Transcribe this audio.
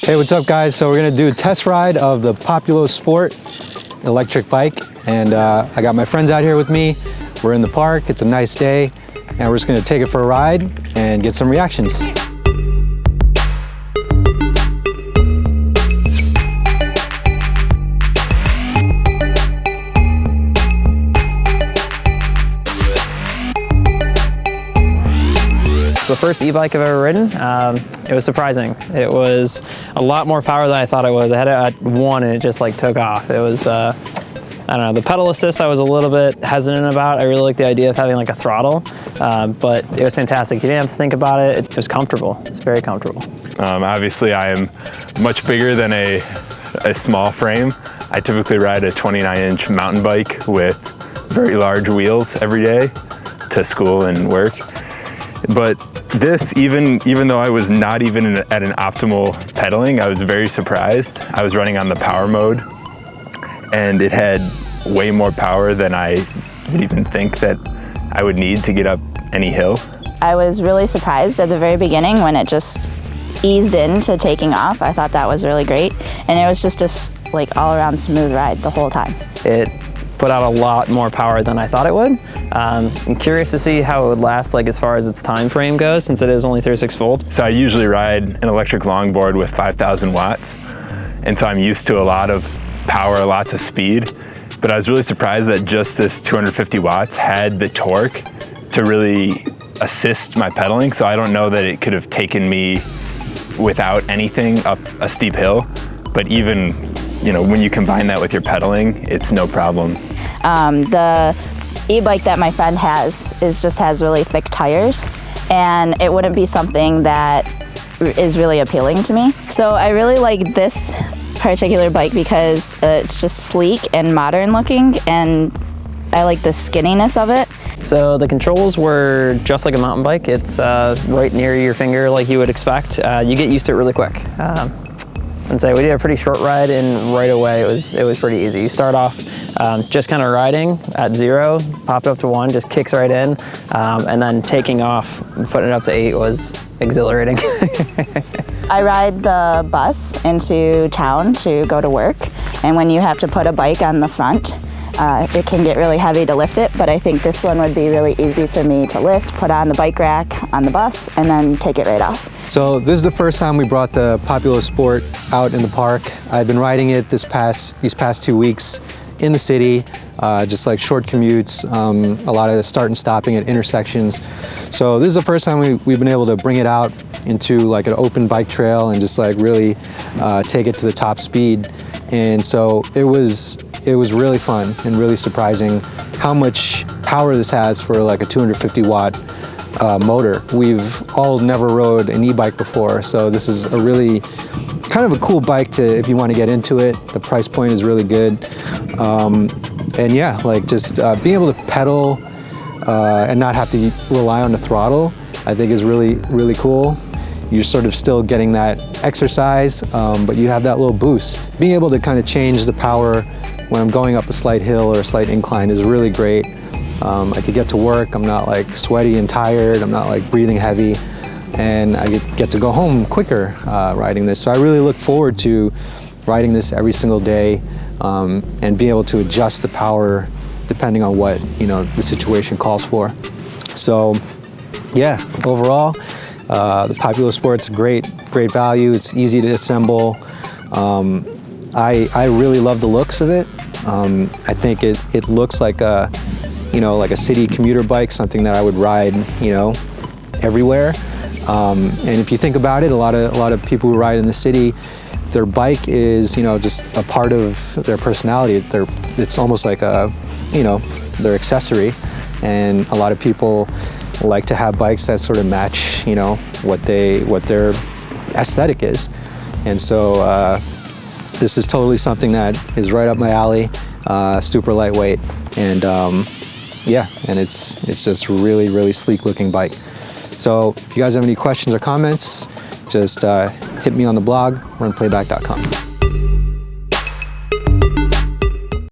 Hey, what's up guys? So we're gonna do a test ride of the Populo Sport electric bike. And I got my friends out here with me. We're in the park, it's a nice day. And we're just gonna take it for a ride and get some reactions. It's the first e-bike I've ever ridden. It was surprising. It was a lot more power than I thought it was. I had it at 1 and it just like took off. It was, I don't know, the pedal assist I was a little bit hesitant about. I really like the idea of having like a throttle, but it was fantastic. You didn't have to think about it. It was comfortable. It's very comfortable. Obviously I am much bigger than a small frame. I typically ride a 29-inch mountain bike with very large wheels every day to school and work. But this, even though I was not even at an optimal pedaling, I was very surprised. I was running on the power mode and it had way more power than I would even think that I would need to get up any hill. I was really surprised at the very beginning when it just eased into taking off. I thought that was really great. And it was just a like all around smooth ride the whole time. It put out a lot more power than I thought it would. I'm curious to see how it would last, like as far as its time frame goes, since it is only 36 volt. So I usually ride an electric longboard with 5,000 watts. And so I'm used to a lot of power, lots of speed. But I was really surprised that just this 250 watts had the torque to really assist my pedaling. So I don't know that it could have taken me without anything up a steep hill. But even, you know, when you combine that with your pedaling, it's no problem. The e-bike that my friend has just has really thick tires, and it wouldn't be something that is really appealing to me. So I really like this particular bike because it's just sleek and modern looking, and I like the skinniness of it. So the controls were just like a mountain bike. It's right near your finger like you would expect. You get used to it really quick. And so we did a pretty short ride, and right away it was pretty easy. You start off just kind of riding at 0, pop it up to 1, just kicks right in, and then taking off and putting it up to 8 was exhilarating. I ride the bus into town to go to work, and when you have to put a bike on the front, it can get really heavy to lift it, but I think this one would be really easy for me to lift, put on the bike rack on the bus, and then take it right off. So this is the first time we brought the Populo Sport out in the park. I've been riding it these past 2 weeks in the city, just like short commutes, a lot of start and stopping at intersections. So this is the first time we've been able to bring it out into like an open bike trail and just like really take it to the top speed. And so it was really fun and really surprising how much power this has for like a 250 watt motor. We've all never rode an e-bike before, so this is a really kind of a cool bike to, if you want to get into it. The price point is really good. And yeah, like just being able to pedal and not have to rely on the throttle, I think is really, really cool. You're sort of still getting that exercise, but you have that little boost. Being able to kind of change the power when I'm going up a slight hill or a slight incline is really great. I could get to work, I'm not like sweaty and tired, I'm not like breathing heavy, and I get to go home quicker riding this. So I really look forward to riding this every single day and being able to adjust the power depending on what, you know, the situation calls for. So yeah, overall, the Populo Sport's a great value. It's easy to assemble. I really love the looks of it. I think it looks like a, you know, like a city commuter bike, something that I would ride, you know, everywhere. And if you think about it, a lot of people who ride in the city, their bike is, you know, just a part of their personality. It's almost like a, you know, their accessory. And a lot of people like to have bikes that sort of match, you know, what their aesthetic is. And so this is totally something that is right up my alley, super lightweight, and yeah, and it's just really, really sleek looking bike. So if you guys have any questions or comments, just hit me on the blog, runplayback.com.